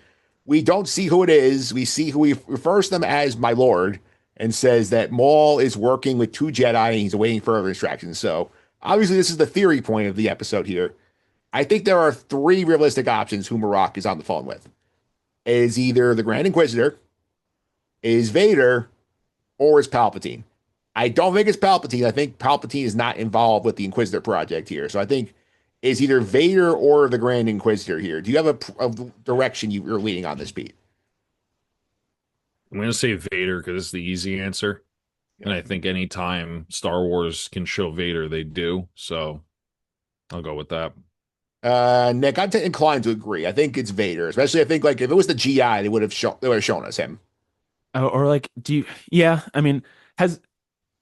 we don't see who it is. We see who he refers to them as my lord and says that Maul is working with 2 Jedi and he's awaiting further instructions. So obviously, this is the theory point of the episode here. I think there are 3 realistic options who Maroc is on the phone with. It is either the Grand Inquisitor, is Vader, or is Palpatine. I don't think it's Palpatine. I think Palpatine is not involved with the Inquisitor project here. So I think it's either Vader or the Grand Inquisitor here. Do you have a direction you're leading on this, Pete? I'm going to say Vader because it's the easy answer. And I think anytime Star Wars can show Vader, they do. So I'll go with that. Nick, I'm inclined to agree. I think it's Vader, especially I think like if it was the GI, they would have shown us him. Or like, yeah, I mean, has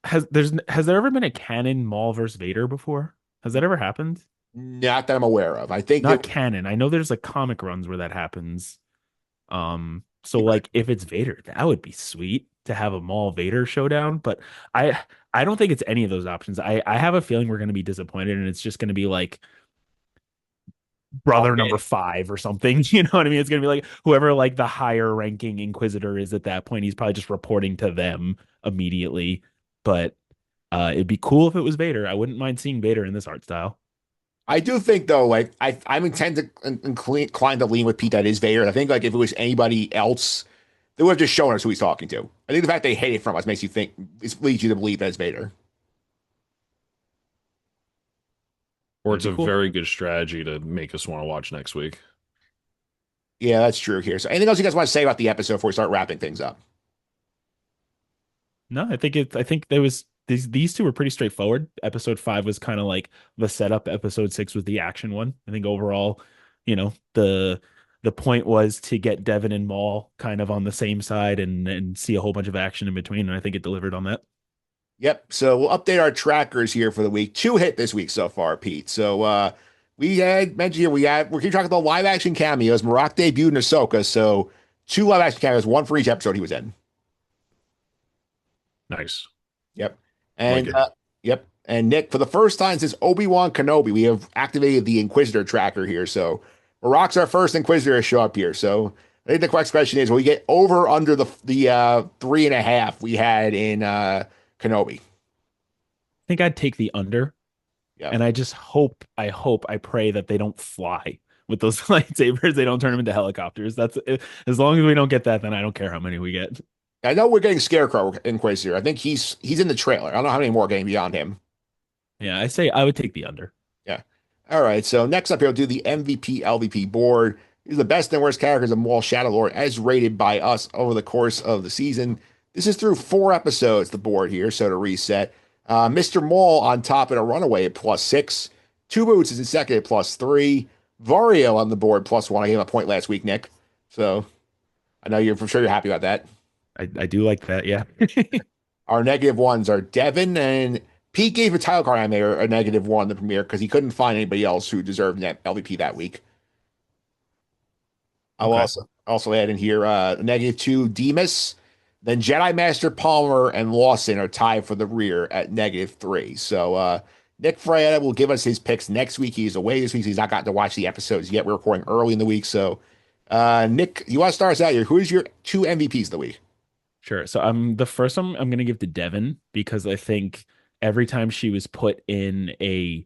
there ever been a canon Maul versus Vader before? Has that ever happened? Not that I'm aware of. I think Not canon. I know there's like comic runs where that happens. So like if it's Vader, that would be sweet to have a Maul Vader showdown. But I don't think it's any of those options. I have a feeling we're gonna be disappointed and it's just gonna be like brother number 5 or something. You know what I mean? It's gonna be like whoever like the higher ranking Inquisitor is at that point. He's probably just reporting to them immediately. But it'd be cool if it was Vader. I wouldn't mind seeing Vader in this art style. I do think though, like I'm inclined to lean with Pete that is Vader. I think like if it was anybody else, they would have just shown us who he's talking to. I think the fact they hid it from us makes you think it leads you to believe that it's Vader. Or it's a Cool. very good strategy to make us want to watch next week. Yeah, that's true here. So anything else you guys want to say about the episode before we start wrapping things up? No, I think there was these two were pretty straightforward. Episode 5 was kind of like the setup. Episode 6 was the action one. I think overall, you know, the point was to get Devin and Maul kind of on the same side and see a whole bunch of action in between. And I think it delivered on that. Yep. So we'll update our trackers here for the week. 2 hit this week so far, Pete. So we had mentioned here we're keep talking about live action cameos. Maroc debuted in Ahsoka, so 2 live action cameos, one for each episode he was in. Nice. Yep. Like And it. yep. And Nick, for the first time since Obi-Wan Kenobi, we have activated the Inquisitor tracker here. So Barack's our first Inquisitor to show up here. So I think the next question is, will we get over under the 3.5 we had in Kenobi? I think I'd take the under. Yeah. And I just I pray that they don't fly with those lightsabers. They don't turn them into helicopters. That's as long as we don't get that, then I don't care how many we get. I know we're getting Scarecrow Inquisitor. I think he's in the trailer. I don't know how many more are getting beyond him. Yeah, I say I would take the under. Yeah. All right. So next up here, we'll do the MVP LVP board. These are the best and worst characters of Maul Shadow Lord as rated by us over the course of the season. This is through 4 episodes, the board here. So to reset, Mr. Maul on top at a runaway at +6. Two Boots is in second at +3. Vario on the board +1. I gave him a point last week, Nick. So I know I'm sure you're happy about that. I do like that. Yeah. Our negative ones are Devin, and Pete gave a title card animator a -1 in the premiere because he couldn't find anybody else who deserved that LVP that week. I'll Okay. also add in here -2 Demas, then Jedi Master Palmer and Lawson are tied for the rear at -3. So Nick Frietta will give us his picks next week. He's away this week, so he's not gotten to watch the episodes yet. We're recording early in the week, so Nick, you want to start us out here? Who is your 2 MVPs of the week? Sure. So I'm the first one I'm gonna give to Devin because I think every time she was put in a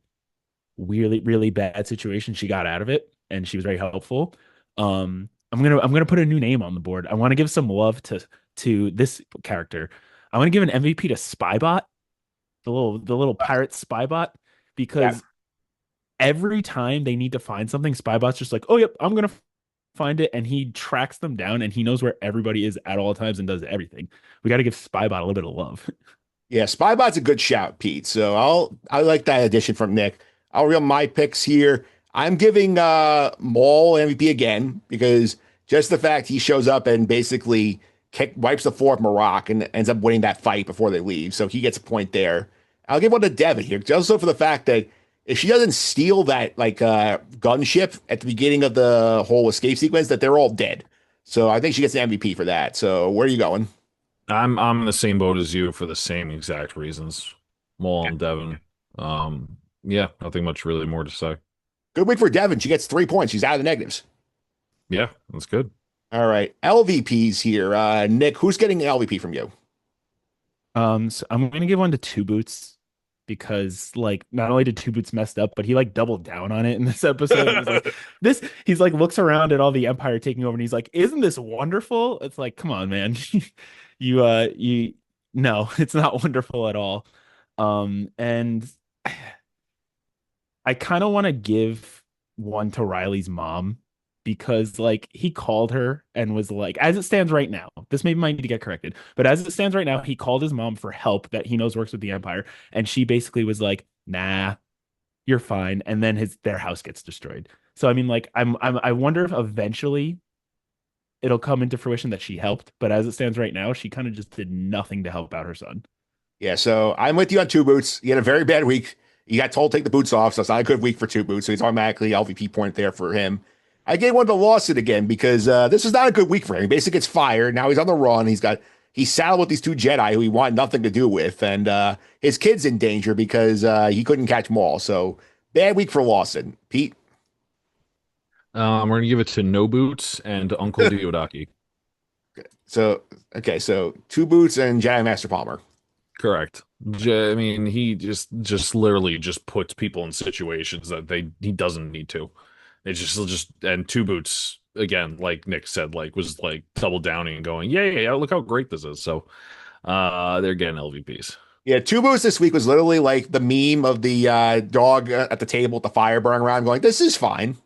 really, really bad situation, she got out of it and she was very helpful. I'm gonna put a new name on the board. I want to give some love to this character. I want to give an MVP to Spybot, the little pirate Spybot, Yeah. because every time they need to find something, Spybot's just like, oh yep, I'm gonna find it, and he tracks them down and he knows where everybody is at all times and does everything. We got to give Spybot a little bit of love. Yeah, Spybot's a good shout, Pete. So I like that addition from Nick. I'll reel my picks here. I'm giving Maul MVP again because just the fact he shows up and basically wipes the floor of Maroc and ends up winning that fight before they leave. So he gets a point there. I'll give one to Devin here, just also for the fact that if she doesn't steal that gunship at the beginning of the whole escape sequence, that they're all dead. So I think she gets an MVP for that. So where are you going? I'm in the same boat as you for the same exact reasons. Maul and Devin. Yeah, nothing much really more to say. Good week for Devin. She gets 3 points. She's out of the negatives. Yeah, that's good. All right. LVPs here. Nick, who's getting an LVP from you? So I'm gonna give one to Two Boots because like not only did Two Boots messed up, but he like doubled down on it in this episode. He's like looks around at all the Empire taking over and he's like, isn't this wonderful? It's like, come on, man. You no, it's not wonderful at all. And I kind of want to give one to Riley's mom because like he called her and was like, as it stands right now, this maybe might need to get corrected, but as it stands right now, he called his mom for help that he knows works with the Empire, and she basically was like, nah, you're fine. And then their house gets destroyed. So I mean, like, I wonder if eventually it'll come into fruition that she helped, but as it stands right now, she kind of just did nothing to help out her son. Yeah, so I'm with you on Two Boots. He had a very bad week. He got told to take the boots off, so it's not a good week for Two Boots. So he's automatically LVP point there for him. I gave one to Lawson again because this is not a good week for him. He basically gets fired. Now he's on the run. He's saddled with these 2 Jedi who he wanted nothing to do with, and his kid's in danger because he couldn't catch Maul. So bad week for Lawson. Pete. We're gonna give it to No Boots and Uncle Diodaki. So okay, so Two Boots and Jedi Master Palmer. Correct. I mean, he just literally just puts people in situations that he doesn't need to. It's just and Two Boots again, like Nick said, like was like double downing and going, yeah, look how great this is. So they're getting LVPs. Yeah, Two Boots this week was literally like the meme of the dog at the table with the fire burning around, going, "This is fine."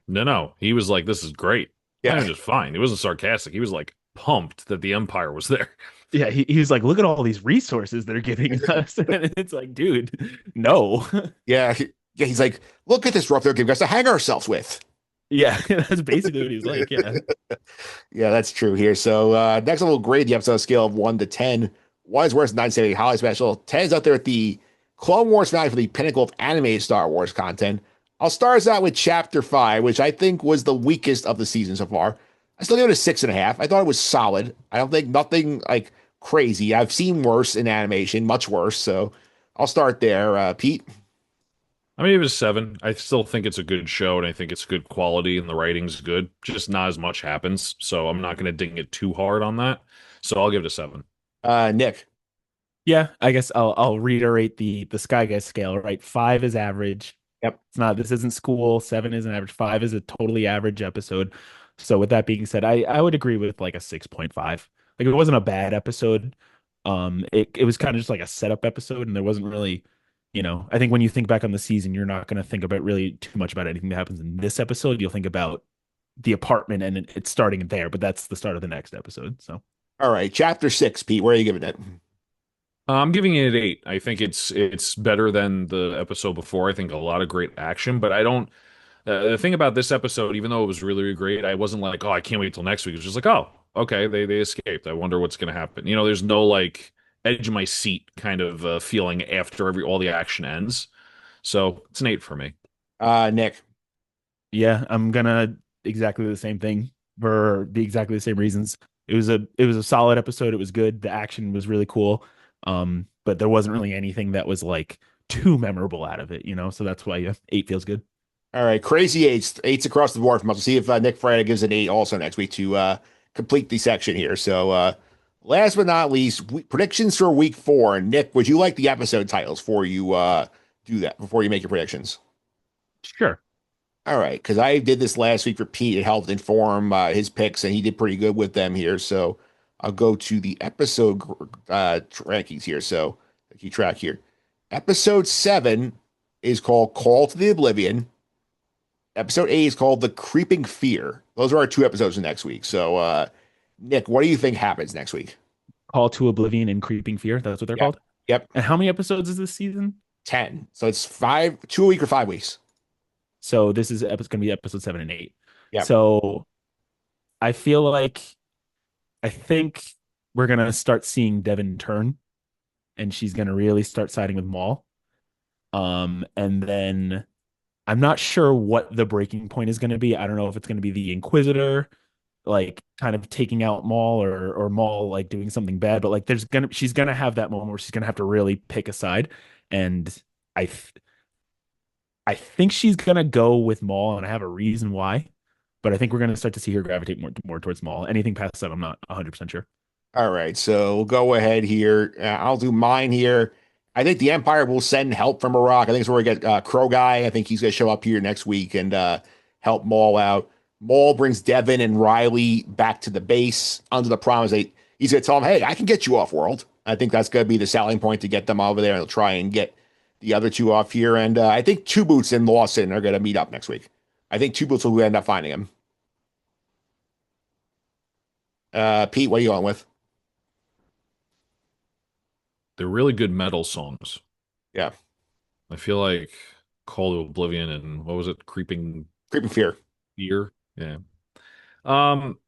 No, he was like, this is great. Yeah, Not just fine. It wasn't sarcastic. He was like pumped that the Empire was there. Yeah, he was like, look at all these resources they're giving us. And it's like, dude, no. yeah, he's like, "Look at this rope they're giving us to hang ourselves with." Yeah, that's basically what he's like. Yeah. Yeah, that's true here. So next we'll grade the episode on a scale of 1 to 10. 1 is worse than 978 Holiday Special. 10 is out there at the Clone Wars finale for the pinnacle of animated Star Wars content. I'll start us out with Chapter 5, which I think was the weakest of the season so far. I still give it a 6.5. I thought it was solid. I don't think nothing like crazy. I've seen worse in animation, much worse. So I'll start there. Pete. I mean, it was 7. I still think it's a good show, and I think it's good quality, and the writing's good. Just not as much happens, so I'm not going to ding it too hard on that. So I'll give it a 7. Nick. Yeah, I guess I'll reiterate the Sky Guy scale, right? 5 is average. Yep. It's not, this isn't school. 7 is an average. 5 is a totally average episode. So with that being said, I would agree with like a 6.5. Like it wasn't a bad episode. It was kind of just like a setup episode, and there wasn't really, I think when you think back on the season, you're not going to think about really too much about anything that happens in this episode. You'll think about the apartment and it's starting there, but that's the start of the next episode. So All right. Chapter 6, Pete. Where are you giving it? I'm giving it an 8. I think it's better than the episode before. I think a lot of great action, but I don't. The thing about this episode, even though it was really, really great, I wasn't like, oh, I can't wait till next week. It was just like, oh, okay, they escaped. I wonder what's going to happen. There's no like edge of my seat kind of feeling after all the action ends. So it's an 8 for me. Nick. yeah, I'm gonna exactly the same thing for exactly the same reasons. It was a solid episode. It was good. The action was really cool. But there wasn't really anything that was like too memorable out of it. So that's why 8 feels good. All right. Crazy eights. Eights across the board from us. We'll see if Nick Friday gives an 8 also next week to complete the section here. So last but not least, predictions for week 4. And Nick, would you like the episode titles before you do that, before you make your predictions? Sure. All right, because I did this last week for Pete. It helped inform his picks, and he did pretty good with them here. So I'll go to the episode rankings here. So I keep track here. Episode 7 is called Call to the Oblivion. Episode 8 is called The Creeping Fear. Those are our 2 episodes next week. So, Nick, what do you think happens next week? Call to Oblivion and Creeping Fear. That's what they're Yep. called. Yep. And how many episodes is this season? 10. So it's 2 a week or 5 weeks. So this is going to be episode 7 and 8. Yep. So I feel like I think we're gonna start seeing Devin turn, and she's gonna really start siding with Maul. And then I'm not sure what the breaking point is gonna be. I don't know if it's gonna be the Inquisitor, like kind of taking out Maul, or Maul like doing something bad. But like she's gonna have that moment where she's gonna have to really pick a side, and I I think she's gonna go with Maul, and I have a reason why. But I think we're gonna start to see her gravitate more towards Maul. Anything past that, I'm not 100% sure. All right, so we'll go ahead here. I'll do mine here. I think the Empire will send help from Iraq. I think it's where we get Crow Guy. I think he's going to show up here next week and help Maul out. Maul brings Devin and Riley back to the base under the promise that he's going to tell them, hey, I can get you off world. I think that's going to be the selling point to get them over there, and they'll try and get the other 2 off here. And I think Two Boots and Lawson are going to meet up next week. I think Two Boots will end up finding him. Pete, what are you going with? They're really good metal songs. Yeah. I feel like Call to Oblivion and what was it? Creeping Creeping Fear. Fear. Yeah. Um,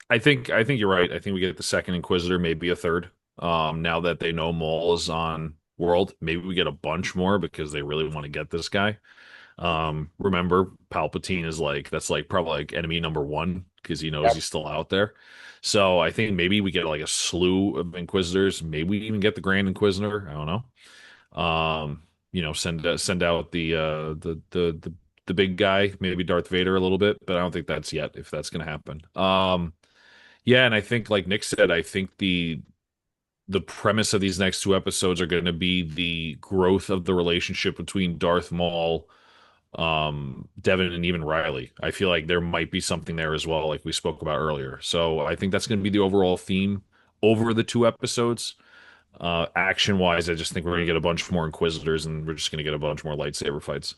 I think you're right. I think we get the second Inquisitor, maybe a third. Now that they know Maul is on World, maybe we get a bunch more because they really want to get this guy. Remember, Palpatine is that's like probably like enemy number 1 because he knows he's still out there. So I think maybe we get like a slew of Inquisitors. Maybe we even get the Grand Inquisitor. I don't know. Send out the big guy, maybe Darth Vader a little bit, but I don't think that's yet if that's going to happen. Yeah, and I think like Nick said, I think the premise of these next 2 episodes are going to be the growth of the relationship between Darth Maul, Devin, and even Riley. I feel like there might be something there as well, like we spoke about earlier. So I think that's going to be the overall theme over the 2 episodes. Action wise, I just think we're going to get a bunch more Inquisitors, and we're just going to get a bunch more lightsaber fights.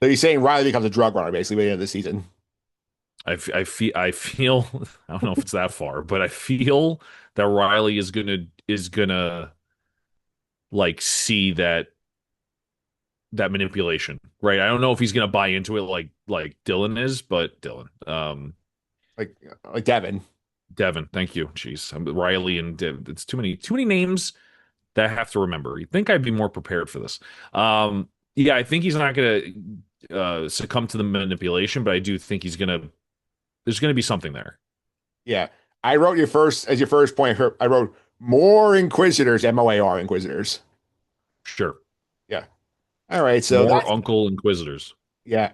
So you're saying Riley becomes a drug runner basically by the end of the season? I feel I don't know if it's that far, but I feel that Riley is gonna like see that manipulation, right? I don't know if he's gonna buy into it like Dylan is, but Dylan, Like Devin. Devin, thank you. Jeez, Riley and it's too many names that I have to remember. You'd think I'd be more prepared for this. Yeah, I think he's not gonna succumb to the manipulation, but I do think there's gonna be something there. Yeah. I wrote your first as your first point. I wrote more Inquisitors, MOAR Inquisitors. Sure. Yeah. All right. So More that's Uncle Inquisitors. yeah.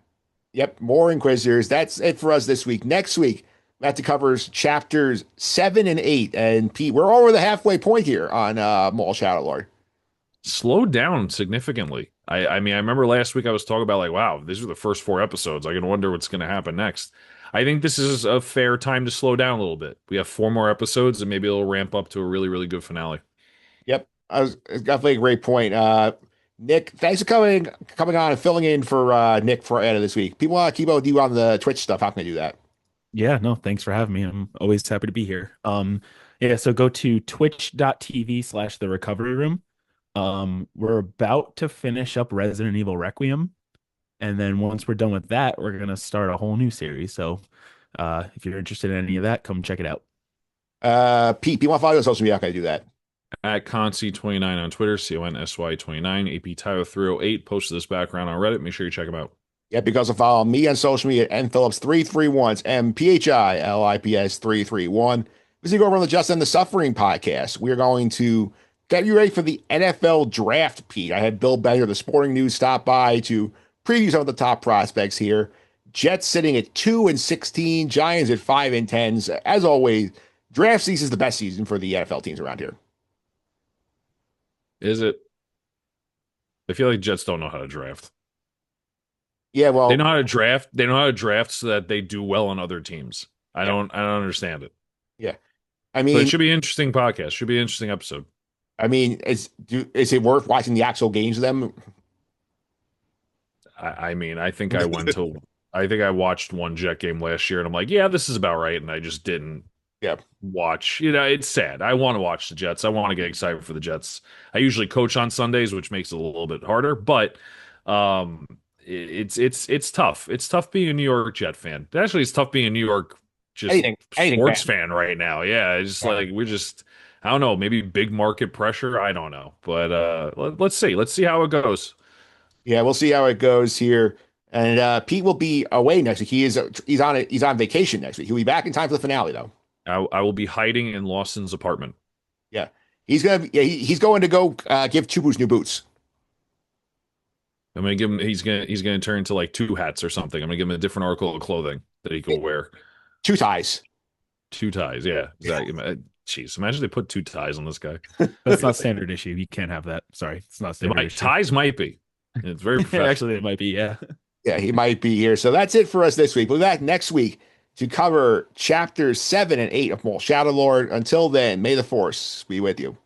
Yep. More Inquisitors. That's it for us this week. Next week, Matt covers chapters 7 and 8. And Pete, we're over the halfway point here on Maul Shadow Lord. Slowed down significantly. I mean, I remember last week I was talking about like, wow, these are the first 4 episodes. I can wonder what's going to happen next. I think this is a fair time to slow down a little bit. We have 4 more episodes, and maybe it'll ramp up to a really, really good finale. Yep. It's definitely a great point. Nick, thanks for coming on and filling in for Nick for Anna this week. People want to keep up with you on the Twitch stuff. How can I do that? Yeah, no, thanks for having me. I'm always happy to be here. Yeah, so go to twitch.tv/the recovery room. We're about to finish up Resident Evil Requiem. And then once we're done with that, we're gonna start a whole new series. So if you're interested in any of that, come check it out. Pete, people want to follow you on social media. How can I do that? At Consy29 on Twitter, CONSY29, AP Tyler 308 posted this background on Reddit. Make sure you check him out. Yep, you can also follow me on social media at Phillips331. It's MPHILIPS 331. As you go over on the Just End the Suffering podcast, we're going to get you ready for the NFL draft, Pete. I had Bill Benner, the sporting news, stop by to preview some of the top prospects here. Jets sitting at 2-16, Giants at 5-10. As always, draft season is the best season for the NFL teams around here. Is it? I feel like Jets don't know how to draft. Yeah, They well, know how to draft. They know how to draft so that they do well on other teams. yeah, I don't understand it. yeah. I But it mean, should be an interesting podcast. Should be an interesting episode. is it worth watching the actual games of them? I mean, I think I watched one Jet game last year and I'm like, yeah, this is about right. And I just didn't Yeah. watch. You know, it's sad. I want to watch the Jets. I want to get excited for the Jets. I usually coach on Sundays, which makes it a little bit harder, but um it's tough. It's tough being a New York Jet fan. Actually, it's tough being a New York just Anything sports fan. fan right now. Yeah, it's just Yeah. like we're just I don't know, maybe big market pressure. I don't know. But let's see. Let's see how it goes. Yeah, we'll see how it goes here. And Pete will be away next week. He's on vacation next week. He'll be back in time for the finale though. I will be hiding in Lawson's apartment. Yeah. He's going to go give Chubu's new boots. I'm gonna give him. He's gonna turn into like 2 hats or something. I'm gonna give him a different article of clothing that he can wear. 2 ties. 2 ties. Yeah, exactly. Jeez, imagine they put 2 ties on this guy. That's not standard issue. You can't have that. Sorry, it's not standard issue. Ties might be. It's very professional. Actually, it might be. Yeah. Yeah, he might be here. So that's it for us this week. We'll be back next week to cover chapters 7 and 8 of Mole Shadow Lord. Until then, may the force be with you.